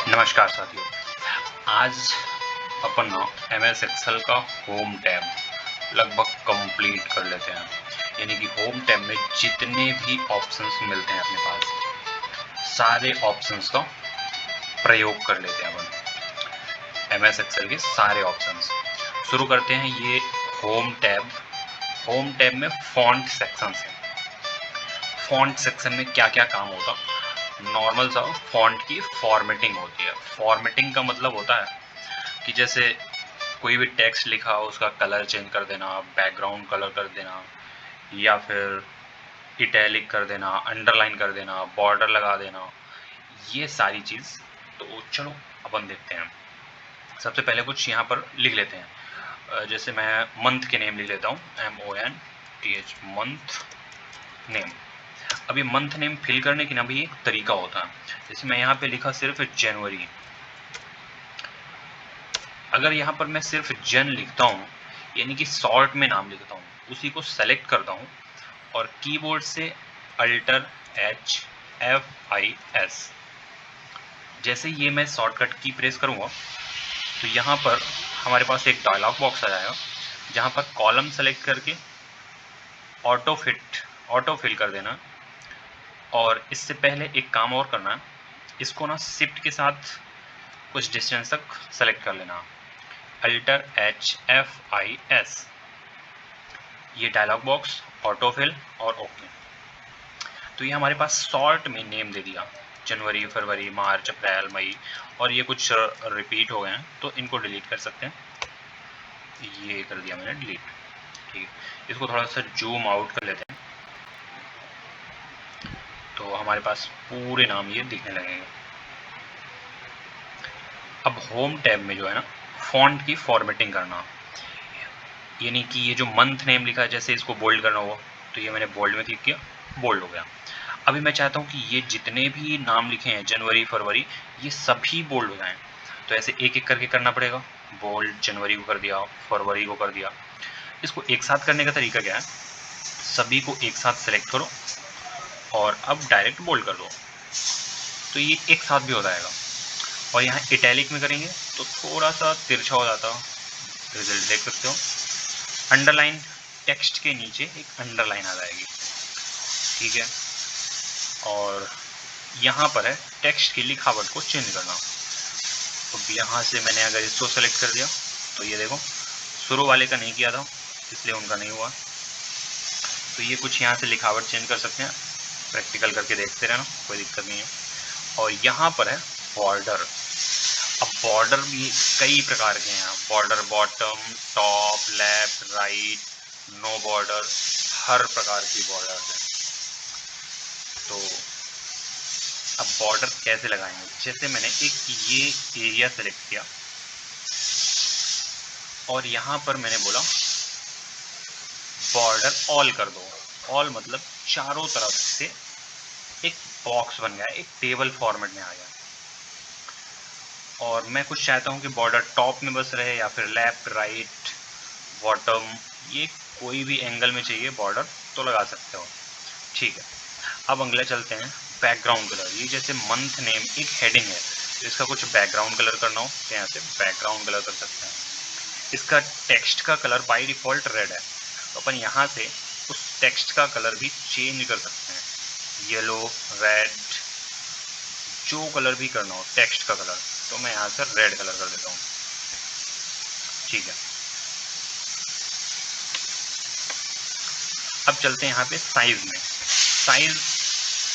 नमस्कार साथियों। आज अपन MS एक्सेल का होम टैब लगभग कंप्लीट कर लेते हैं। यानी कि होम टैब में जितने भी ऑप्शंस मिलते हैं अपने पास, सारे ऑप्शंस का प्रयोग कर लेते हैं अपन। MS एक्सेल के सारे ऑप्शंस शुरू करते हैं। ये होम टैब में फॉन्ट सेक्शन है। फॉन्ट सेक्शन में क्या क्या काम होता? नॉर्मल सा फॉन्ट की फॉर्मेटिंग होती है। फॉर्मेटिंग का मतलब होता है कि जैसे कोई भी टेक्स्ट लिखा हो उसका कलर चेंज कर देना, बैकग्राउंड कलर कर देना, या फिर इटैलिक कर देना, अंडरलाइन कर देना, बॉर्डर लगा देना, ये सारी चीज़। तो चलो अपन देखते हैं। सबसे पहले कुछ यहाँ पर लिख लेते हैं। जैसे मैं मंथ के नेम लिख लेता हूँ, MONTH, मंथ नेम। अभी मंथ नेम फिल करने की ना भी एक तरीका होता है। जैसे मैं यहाँ पे लिखा सिर्फ जनवरी। अगर यहाँ पर मैं सिर्फ जन लिखता हूँ, यानी कि शॉर्ट में नाम लिखता हूँ, उसी को सेलेक्ट करता हूँ और कीबोर्ड से अल्टर HFIS, जैसे ये मैं शॉर्टकट की प्रेस करूँगा तो यहाँ पर हमारे पास एक डायलॉग बॉक्स आ जाएगा, जहाँ पर कॉलम सेलेक्ट करके ऑटो फिल कर देना। और इससे पहले एक काम और करना है, इसको ना शिफ्ट के साथ कुछ डिस्टेंस तक सेलेक्ट कर लेना, अल्टर HFIS। ये डायलॉग बॉक्स, ऑटो फिल और ओके। तो ये हमारे पास शॉर्ट में नेम दे दिया, जनवरी, फरवरी, मार्च, अप्रैल, मई, और ये कुछ रिपीट हो गए हैं तो इनको डिलीट कर सकते हैं। ये कर दिया मैंने डिलीट। ठीक है, इसको थोड़ा सा जूम आउट कर लेते हैं तो हमारे पास पूरे नाम ये दिखने लगेंगे। अब होम टैब में जो है ना, फॉन्ट की फॉर्मेटिंग करना, यानी कि ये जो मंथ नेम लिखा है, जैसे इसको बोल्ड करना होगा तो ये मैंने बोल्ड में क्लिक किया, बोल्ड हो गया। अभी मैं चाहता हूँ कि ये जितने भी नाम लिखे हैं, जनवरी, फरवरी, ये सभी बोल्ड हो जाएं। तो ऐसे एक एक करके करना पड़ेगा। बोल्ड जनवरी को कर दिया, फरवरी को कर दिया। इसको एक साथ करने का तरीका क्या है, सभी को एक साथ सेलेक्ट करो और अब डायरेक्ट बोल्ड कर दो, तो ये एक साथ भी हो जाएगा। और यहाँ इटैलिक में करेंगे तो थोड़ा सा तिरछा हो जाता, रिजल्ट देख सकते हो। अंडरलाइन, टेक्स्ट के नीचे एक अंडरलाइन आ जाएगी, ठीक है। और यहाँ पर है टेक्स्ट की लिखावट को चेंज करना। तो यहाँ से मैंने अगर इसको सेलेक्ट कर दिया तो ये देखो, शुरू वाले का नहीं किया था इसलिए उनका नहीं हुआ। तो ये कुछ यहाँ से लिखावट चेंज कर सकते हैं, प्रैक्टिकल करके देखते रहना, कोई दिक्कत नहीं है। और यहाँ पर है बॉर्डर। अब बॉर्डर भी कई प्रकार के हैं, border bottom, top, left, right, no border, हर प्रकार की बॉर्डर है। तो अब बॉर्डर कैसे लगाएंगे, जैसे मैंने एक ये एरिया सेलेक्ट किया और यहाँ पर मैंने बोला बॉर्डर ऑल कर दो। ऑल मतलब चारों तरफ से एक बॉक्स बन गया, एक टेबल फॉर्मेट में आ गया। और मैं कुछ चाहता हूँ कि बॉर्डर टॉप में बस रहे या फिर लेफ्ट, राइट, बॉटम, ये कोई भी एंगल में चाहिए बॉर्डर तो लगा सकते हो, ठीक है। अब अगला चलते हैं बैकग्राउंड कलर। ये जैसे मंथ नेम एक हेडिंग है, तो इसका कुछ बैकग्राउंड कलर करना हो तो यहाँ से बैकग्राउंड कलर कर सकते हैं। इसका टेक्स्ट का कलर बाय डिफ़ॉल्ट रेड है, तो अपन यहाँ से उस टेक्स्ट का कलर भी चेंज कर सकते हैं, येलो, रेड, जो कलर भी करना हो टेक्स्ट का कलर, तो मैं यहाँ से रेड कलर कर देता हूँ, ठीक है। अब चलते हैं यहाँ पे साइज में। साइज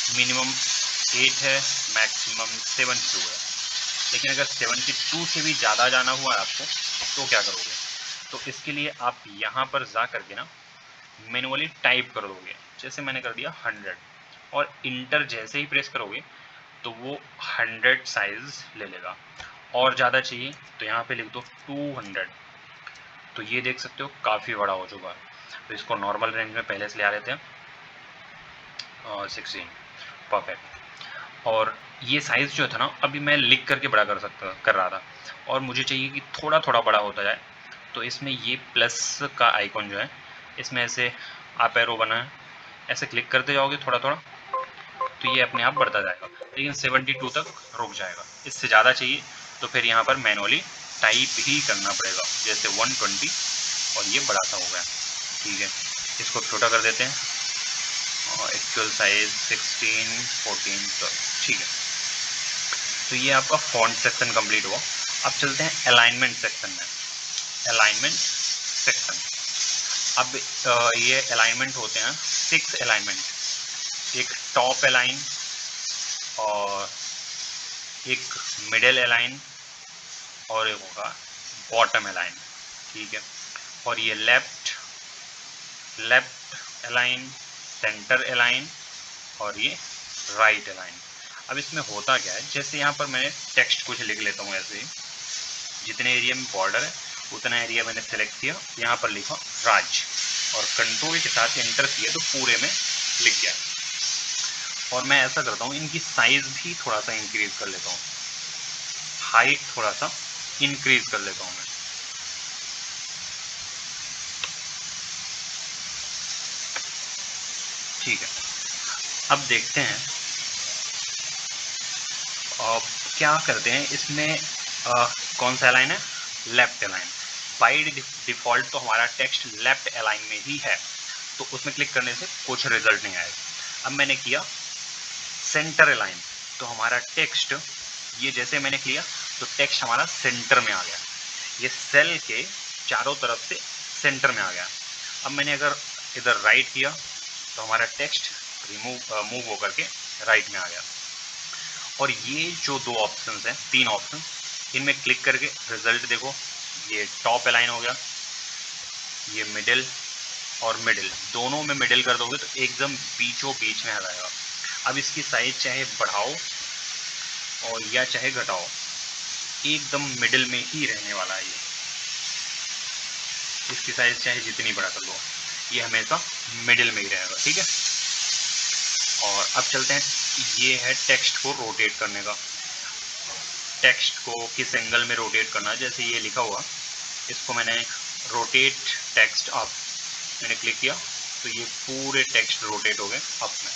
मिनिमम 8 है, मैक्सिमम 72 है। लेकिन अगर 72 से भी ज़्यादा जाना हुआ है आपको तो क्या करोगे, तो इसके लिए आप यहाँ पर जा करके ना मैनुअली टाइप कर दोगे। जैसे मैंने कर दिया 100 और इंटर जैसे ही प्रेस करोगे तो वो 100 साइज ले लेगा। और ज़्यादा चाहिए तो यहाँ पे लिख दो 200। तो ये देख सकते हो काफ़ी बड़ा हो चुका है। तो इसको नॉर्मल रेंज में पहले से ले आ लेते हैं, 16, परफेक्ट। और ये साइज़ जो था ना, अभी मैं लिख करके बड़ा कर रहा था और मुझे चाहिए कि थोड़ा थोड़ा बड़ा होता जाए। तो इसमें ये प्लस का आइकॉन जो है, इसमें ऐसे आप एरो बना है, ऐसे क्लिक करते जाओगे थोड़ा थोड़ा, तो ये अपने आप बढ़ता जाएगा, लेकिन 72 तक रुक जाएगा। इससे ज़्यादा चाहिए तो फिर यहाँ पर मैनुअली टाइप ही करना पड़ेगा, जैसे 120 और ये बड़ा सा हो गया। ठीक है, इसको छोटा कर देते हैं और एक्चुअल साइज 16, 14, 12। ठीक है, तो ये आपका फॉन्ट सेक्शन कंप्लीट हुआ। अब चलते हैं अलाइनमेंट सेक्शन में। अलाइनमेंट सेक्शन, अब ये अलाइनमेंट होते हैं 6 अलाइनमेंट। एक टॉप अलाइन और एक मिडिल अलाइन और एक होगा बॉटम अलाइन। ठीक है, और ये लेफ्ट अलाइन, सेंटर अलाइन और ये राइट अलाइन। अब इसमें होता क्या है, जैसे यहाँ पर मैंने टेक्स्ट कुछ लिख लेता हूँ ऐसे ही, जितने एरिया में बॉर्डर है उतना एरिया मैंने सेलेक्ट किया, यहाँ पर लिखा राज और कंट्रोल के साथ एंटर किया तो पूरे में लिख गया। और मैं ऐसा करता हूँ, इनकी साइज भी थोड़ा सा इंक्रीज कर लेता हूँ, हाइट थोड़ा सा इंक्रीज कर लेता हूँ मैं। ठीक है, अब देखते हैं क्या करते हैं इसमें। कौन सा अलाइन है, लेफ्ट अलाइन। बाय डिफॉल्ट तो हमारा टेक्स्ट लेफ्ट अलाइन में ही है, तो उसमें क्लिक करने से कुछ रिजल्ट नहीं आएगा। अब मैंने किया सेंटर अलाइन, तो हमारा टेक्स्ट ये जैसे मैंने किया तो टेक्स्ट हमारा सेंटर में आ गया, ये सेल के चारों तरफ से सेंटर में आ गया। अब मैंने अगर इधर राइट किया तो हमारा टेक्स्ट मूव होकर के राइट में आ गया। और ये जो दो ऑप्शन हैं, 3 ऑप्शन, इनमें क्लिक करके रिजल्ट देखो, ये टॉप अलाइन हो गया, ये मिडिल और मिडिल, दोनों में मिडिल कर दोगे तो एकदम बीचों बीच में आ जाएगा। अब इसकी साइज चाहे बढ़ाओ और या चाहे घटाओ, एकदम मिडिल में ही रहने वाला है ये। इसकी साइज चाहे जितनी बड़ा कर लो, ये हमेशा मिडिल में ही रहेगा। ठीक है, और अब चलते हैं, ये है टेक्स्ट को रोटेट करने का। टेक्स्ट को किस एंगल में रोटेट करना, जैसे ये लिखा हुआ, इसको मैंने रोटेट टेक्स्ट अप, मैंने क्लिक किया तो ये पूरे टेक्स्ट रोटेट हो गए अप में।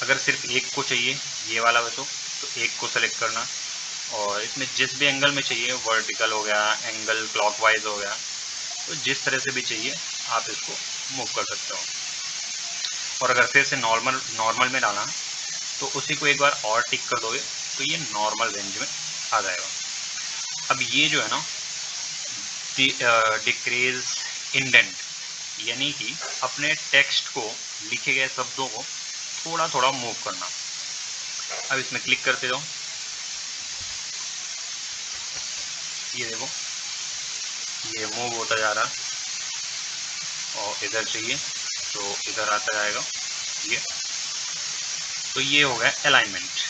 अगर सिर्फ एक को चाहिए ये वाला वैसे तो एक को सेलेक्ट करना, और इसमें जिस भी एंगल में चाहिए, वर्टिकल हो गया, एंगल क्लॉकवाइज हो गया, तो जिस तरह से भी चाहिए आप इसको मूव कर सकते हो। और अगर फिर से नॉर्मल में डालना तो उसी को एक बार और टिक कर दोगे तो ये नॉर्मल रेंज में आ जाएगा। अब ये जो है ना डिक्रीज इंडेंट, यानी कि अपने टेक्स्ट को, लिखे गए शब्दों को थोड़ा थोड़ा मूव करना। अब इसमें क्लिक करते रहो, ये देखो ये मूव होता जा रहा, और इधर चाहिए तो इधर आता जाएगा ये। तो ये हो गया अलाइनमेंट।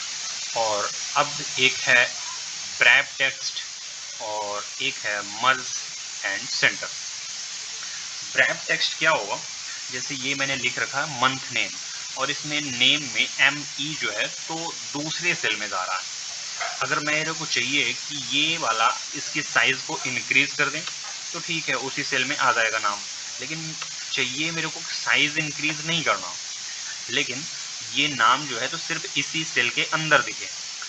और अब एक है ब्रैप टेक्स्ट और एक है मर्ज एंड सेंटर। ब्रैप टेक्स्ट क्या होगा, जैसे ये मैंने लिख रखा है मंथ नेम, और इसमें नेम में ME जो है तो दूसरे सेल में जा रहा है। अगर मेरे को चाहिए कि ये वाला इसकी साइज को इंक्रीज कर दें तो ठीक है, उसी सेल में आ जाएगा नाम। लेकिन चाहिए मेरे को साइज इंक्रीज नहीं करना, लेकिन ये नाम जो है तो सिर्फ इसी सेल के अंदर दिखे,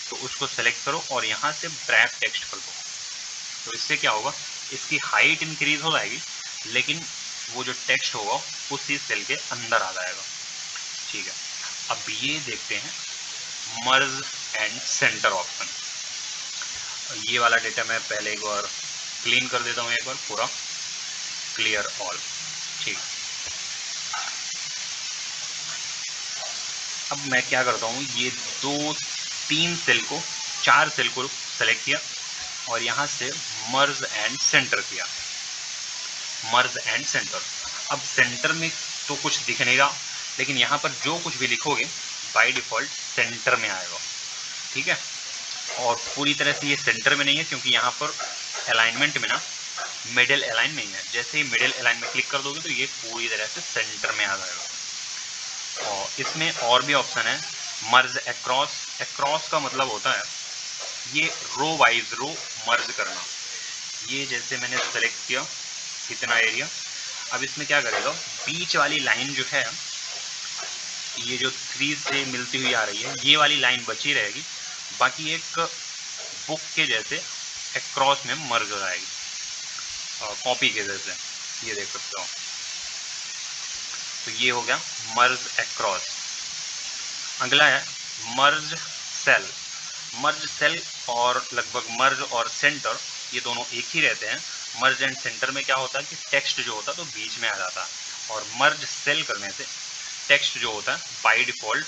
तो उसको सेलेक्ट करो और यहाँ से ब्रैप टेक्स्ट कर दो। तो इससे क्या होगा, इसकी हाइट इंक्रीज हो जाएगी, लेकिन वो जो टेक्स्ट होगा उसी सेल के अंदर आ जाएगा। ठीक है, अब ये देखते हैं मर्ज एंड सेंटर ऑप्शन। ये वाला डेटा मैं पहले एक बार क्लीन कर देता हूँ, एक बार पूरा क्लियर ऑल। ठीक, अब मैं क्या करता हूँ, ये 2-3 सेल को, 4 सेल को सेलेक्ट किया और यहाँ से मर्ज एंड सेंटर किया, मर्ज एंड सेंटर। अब सेंटर में तो कुछ दिख नहीं रहा, लेकिन यहाँ पर जो कुछ भी लिखोगे बाय डिफ़ॉल्ट सेंटर में आएगा। ठीक है, और पूरी तरह से ये सेंटर में नहीं है, क्योंकि यहाँ पर अलाइनमेंट में ना मिडिल अलाइन नहीं है। जैसे ही मिडिल अलाइन में क्लिक कर दोगे तो ये पूरी तरह से सेंटर में आ जाएगा। और इसमें और भी ऑप्शन है, मर्ज अक्रॉस। अक्रॉस का मतलब होता है ये रो वाइज रो मर्ज करना। ये जैसे मैंने सेलेक्ट किया कितना एरिया, अब इसमें क्या करेगा, बीच वाली लाइन जो है ये जो 3 से मिलती हुई आ रही है, ये वाली लाइन बची रहेगी, बाकी एक बुक के जैसे अक्रॉस में मर्ज हो जाएगी, कॉपी के जैसे, ये देख सकते हो। तो ये हो गया मर्ज अक्रॉस। अगला है मर्ज सेल। मर्ज सेल और लगभग मर्ज और सेंटर ये दोनों एक ही रहते हैं। मर्ज एंड सेंटर में क्या होता है कि टेक्स्ट जो होता है तो बीच में आ जाता है, और मर्ज सेल करने से टेक्स्ट जो होता है बाय डिफॉल्ट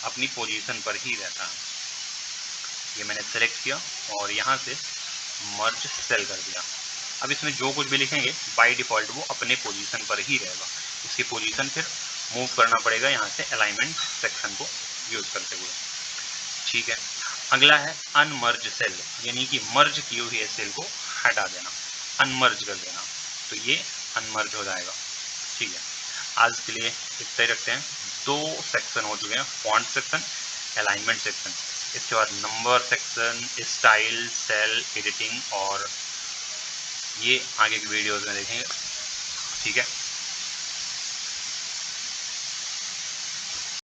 अपनी पोजीशन पर ही रहता है। ये मैंने सेलेक्ट किया और यहाँ से मर्ज सेल कर दिया। अब इसमें जो कुछ भी लिखेंगे बाय डिफॉल्ट वो अपने पोजीशन पर ही रहेगा, इसकी पोजीशन फिर मूव करना पड़ेगा यहाँ से अलाइनमेंट सेक्शन को यूज करते हुए। ठीक है, अगला है अनमर्ज सेल, यानी कि मर्ज की हुई सेल को हटा देना, अनमर्ज कर देना, तो ये अनमर्ज हो जाएगा। ठीक है, आज के लिए इतना ही रखते हैं। 2 सेक्शन हो चुके हैं, फॉन्ट सेक्शन, अलाइनमेंट सेक्शन, इसके बाद number section, style, cell, editing, और ये आगे की वीडियोस में देखेंगे। ठीक है।